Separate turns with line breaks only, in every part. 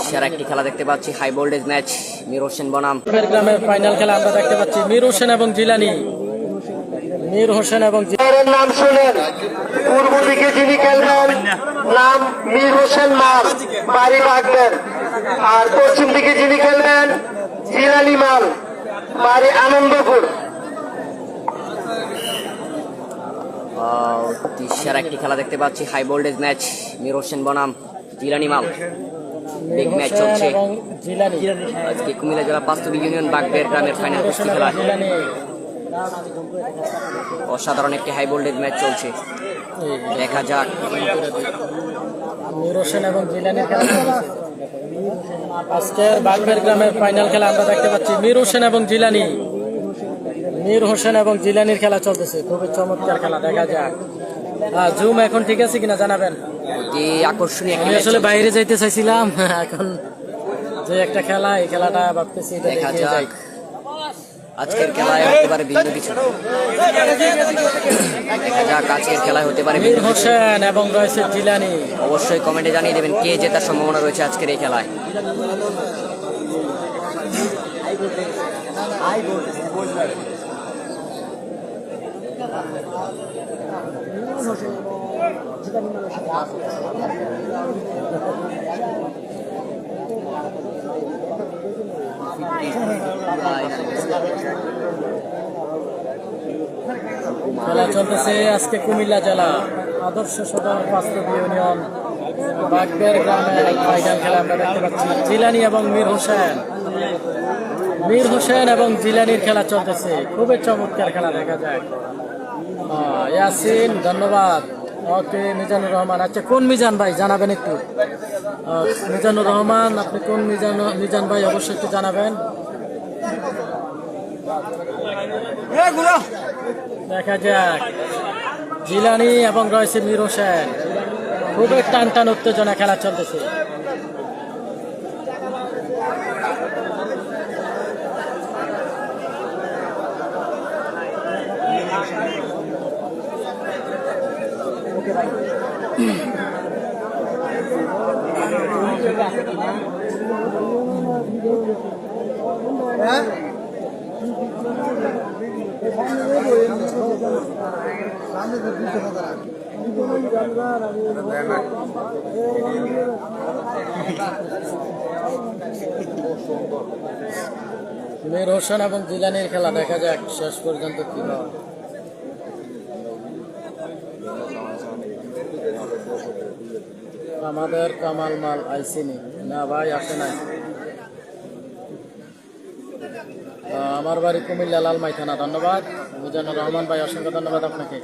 সেরা একটি খেলা দেখতে পাচ্ছি, high voltage match. Mir Hossain বনাম
গ্রামের ফাইনাল খেলা আমরা দেখতে পাচ্ছি, মীর হোসেন এবং জিলানি। মীর হোসেন এবং
নাম শুনেন, পূর্ব দিকে যিনি খেলবেন নাম মীর হোসেন মাল, বাড়ি বাগবেন। আর পশ্চিম দিকে যিনি খেলবেন জিলানি মাল, বাড়ি আনন্দপুর।
সেরা একটি খেলা দেখতে পাচ্ছি, high voltage match. Mir Hossain বনাম জিলানি মাল। বিগ ম্যাচ চলছে আজকে কুমিল্লা জেলা বাস্তবিক ইউনিয়ন বাগবের গ্রামের ফাইনাল কুস্তি খেলা। অসাধারণ একটি হাই ভোল্টেজ ম্যাচ চলছে, দেখা যাক।
মীর হোসেন এবং জিলানির খেলা আজকের বাগবের গ্রামের ফাইনাল খেলা আমরা দেখতে পাচ্ছি, মীর হোসেন এবং জিলানি। মীর হোসেন এবং জিলানির খেলা চলতেছে, খুবই চমৎকার খেলা, দেখা যাক। জুম এখন ঠিক আছে কিনা জানাবেন।
আকর্ষণীয়,
আমি আসলে বাইরে যাইতে চাইছিলাম, এখন যে একটা খেলা, এই খেলাটা ভাবতেছি
দেখা যাক। আজকের খেলায় হতে পারে ভিন্ন কিছু, দেখা যাক আজকের খেলায় হতে পারে
মীর হোসেন এবং রয়েছে জিলানি।
অবশ্যই কমেন্টে জানিয়ে দেবেন কে জেতার সম্ভাবনা রয়েছে আজকের এই খেলায়।
খেলা চলতেছে আজকে কুমিল্লা জেলা আদর্শ সদর বাস্তব ইউনিয়ন বাগবের গ্রামের ফাইনাল খেলা আমরা দেখতে পাচ্ছি, জিলানি এবং মীর হোসেন। মীর হোসেন এবং জিলানির খেলা চলতেছে, খুবই চমৎকার খেলা, দেখা যায়। ইয়াসিন ধন্যবাদ। ওকে, মিজানুর রহমান, আচ্ছা কোন মিজান ভাই জানাবেন একটু। মিজানুর রহমান, আপনি কোন মিজান ভাই অবশ্যই একটু জানাবেন। দেখা যাক, জিলানি এবং রয়েছে মীর হোসেন, খুবই টান টান উত্তেজনা খেলা চলতেছে। মীর হোসেন এবং জিলানির খেলা, দেখা যাক শেষ পর্যন্ত কি হয়। আমাদের কামাল মাল আইসিনি না ভাই, আসে নাই। আমার বাড়ি কুমিল্লা লালমাই থানা। ধন্যবাদ মিজানুর রহমান ভাই, অসংখ্য ধন্যবাদ আপনাকে।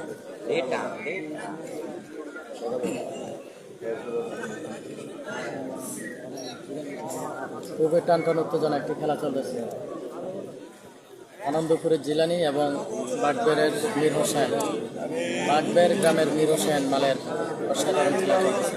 খুবই টান টান উত্তেজনা একটি খেলা চলতেছে, আনন্দপুরের জিলানি এবং বাগবেরের মীর হোসেন। বাগবের গ্রামের মীর হোসেন মালের অসাধারণ খেলা চলতেছে।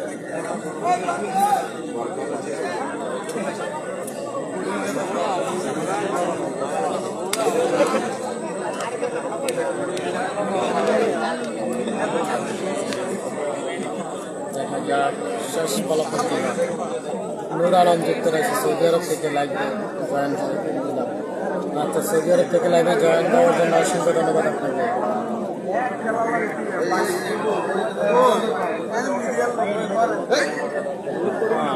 দেখা যাক শেষ ফলাফল কি হয়। নূর আলম যুক্ত রয়েছে সৌদি আরব থেকে লাইভ জয়েন দিলাম। আচ্ছা, সৌদি আরব থেকে লাইভে জয়েন দেওয়ার জন্য অসংখ্য ধন্যবাদ আপনাকে।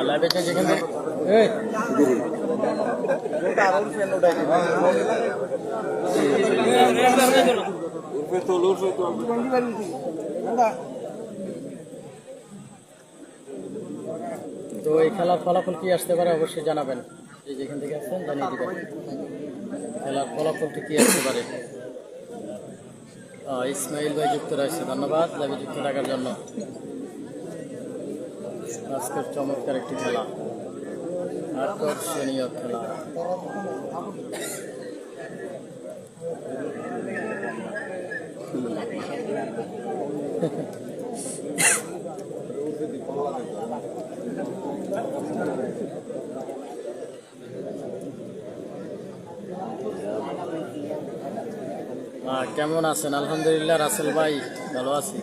লাইভে যেখান থেকে তো এই খেলার ফলাফল কি আসতে পারে অবশ্যই জানাবেন, এই যেখান থেকে আসছেন জানিয়ে দিবেন খেলার ফলাফলটি কি আসতে পারে। ইসমাইল ভাই যুক্ত রয়েছে, ধন্যবাদ লাইভে যুক্ত থাকার জন্য। আজকের চমৎকার একটি খেলা, আকর্ষণীয় খেলা। কেমন আছেন? আলহামদুলিল্লাহ রাসেল ভাই, ভালো আছি।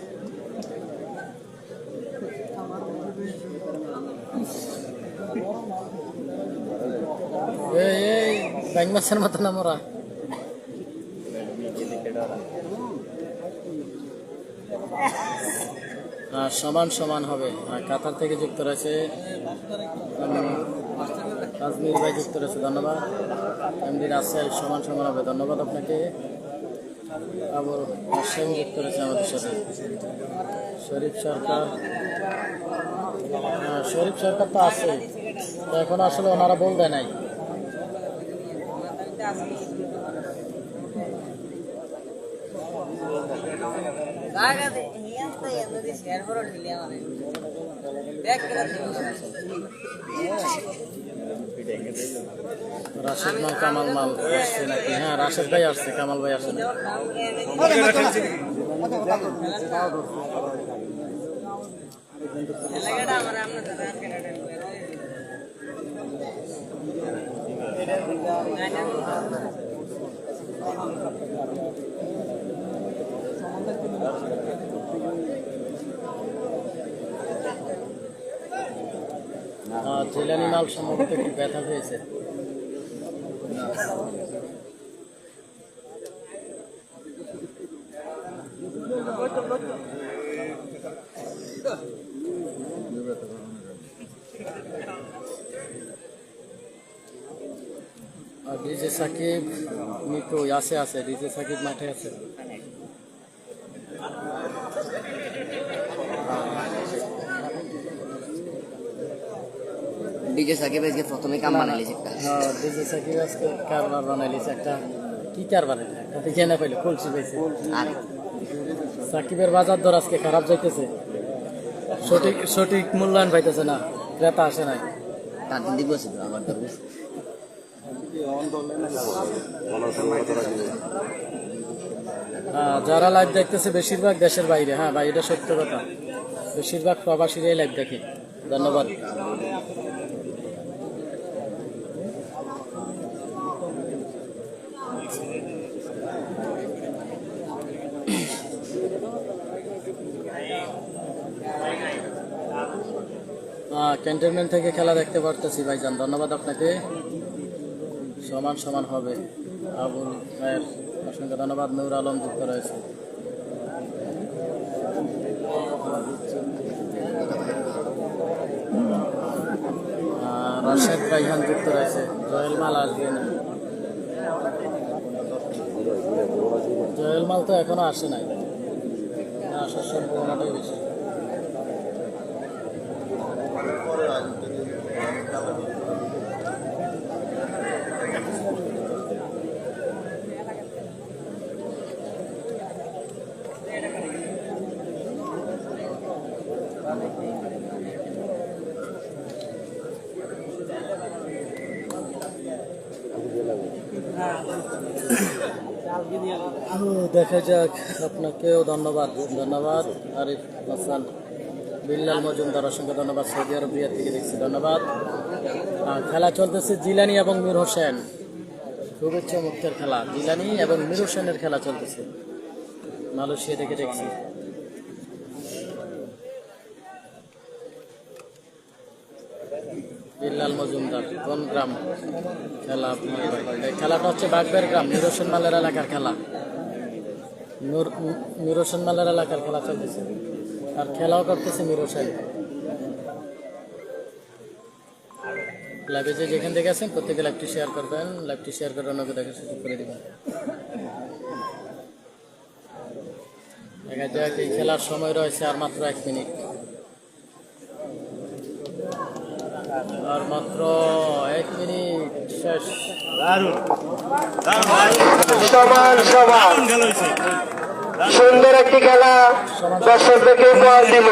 এই ব্যাং মাছের মতো না মোরা। সমান সমান হবে। কাতার থেকে যুক্ত রয়েছে আজমির ভাই, যুক্ত রয়েছে, ধন্যবাদ। এমডি রাসেল, সমান সমান হবে, ধন্যবাদ আপনাকে। আবার হাসেম যুক্ত রয়েছে আমাদের সাথে। শরীফ সরকার, শরীফ সরকার তো আছে, এখন আসলে ওনারা বল দেয় নাই। রাশেদ মাল, কামাল মাল আসছে নাকি? হ্যাঁ, রাশেদ ভাই আসছে, কামাল ভাই আসছে না। জিলানি মাল সম্ভবত একটু ব্যথা হয়েছে। ডিজে সাকিব মিটু আছে, ডিজে সাকিব মাঠে আছে।
ডিজে সাকিব আজকে প্রথমে কাম বানাইলিস একটা।
হ্যাঁ, ডিজে সাকিব আজকে কারবার বানাইলিস একটা। কি কারবার এটা? একটা দেখে না পাইলে কলসি পাইছে।
আর
সাকিবের বাজার দর আজকে খারাপ যাইতেছে, সঠিক মূল্যায়ন পাইতেছে না, ক্রেতা আসে নাই।
তার দিন দিবস আমার তো
যারা লাইভ দেখতেছে বেশিরভাগ দেশের বাইরে। হ্যাঁ ভাই, এটা সত্য কথা, বেশিরভাগ প্রবাসীরাই লাইভ দেখে। ধন্যবাদ। ক্যান্টনমেন্ট থেকে খেলা দেখতে পারতেছি ভাইজান, ধন্যবাদ আপনাকে। সমান সমান হবে। আবুল ভাইয়ের অসংখ্য ধন্যবাদ। নূর আলম যুক্ত রয়েছে। রাশেদ রাইহান যুক্ত রয়েছে। জয়েল মাল আসবে না, জয়েল মাল তো এখনো আসে নাই, আসার সম্ভাবনাটাই বেশি। দেখা যাক। আপনাকেও ধন্যবাদ। আরিফ হাসান, বিল্লাল মজুমদার, অসংখ্য ধন্যবাদ। সৌদি আরব রিয়াদ থেকে দেখছি, ধন্যবাদ। খেলা চলতেছে জিলানি এবং মীর হোসেন, শুভেচ্ছা মুক্তের খেলা। জিলানি এবং মীর হোসেনের খেলা চলতেছে, মালয়েশিয়া থেকে দেখছি। বিল্লাল মজুমদার, কোন গ্রাম খেলা? এই খেলাটা হচ্ছে বাগবের গ্রাম, মীর হোসেন মালের এলাকার খেলা। মীর হোসেন মালের এলাকার খেলা চলতেছে, আর খেলাও করতেছে মীর হোসেন। লাইভে যেখান থেকে আছেন প্রত্যেকে লাইভটি শেয়ার করবেন, লাইভটি শেয়ার করে অন্যকে দেখার সুযোগ করে দেবেন। দেখা যাক, এই খেলার সময় রয়েছে আর মাত্র 1 মিনিট, আর মাত্র 1 মিনিট শেষ।
সমান সমান সুন্দর একটি খেলা দর্শকদেরকে উপহার দিব।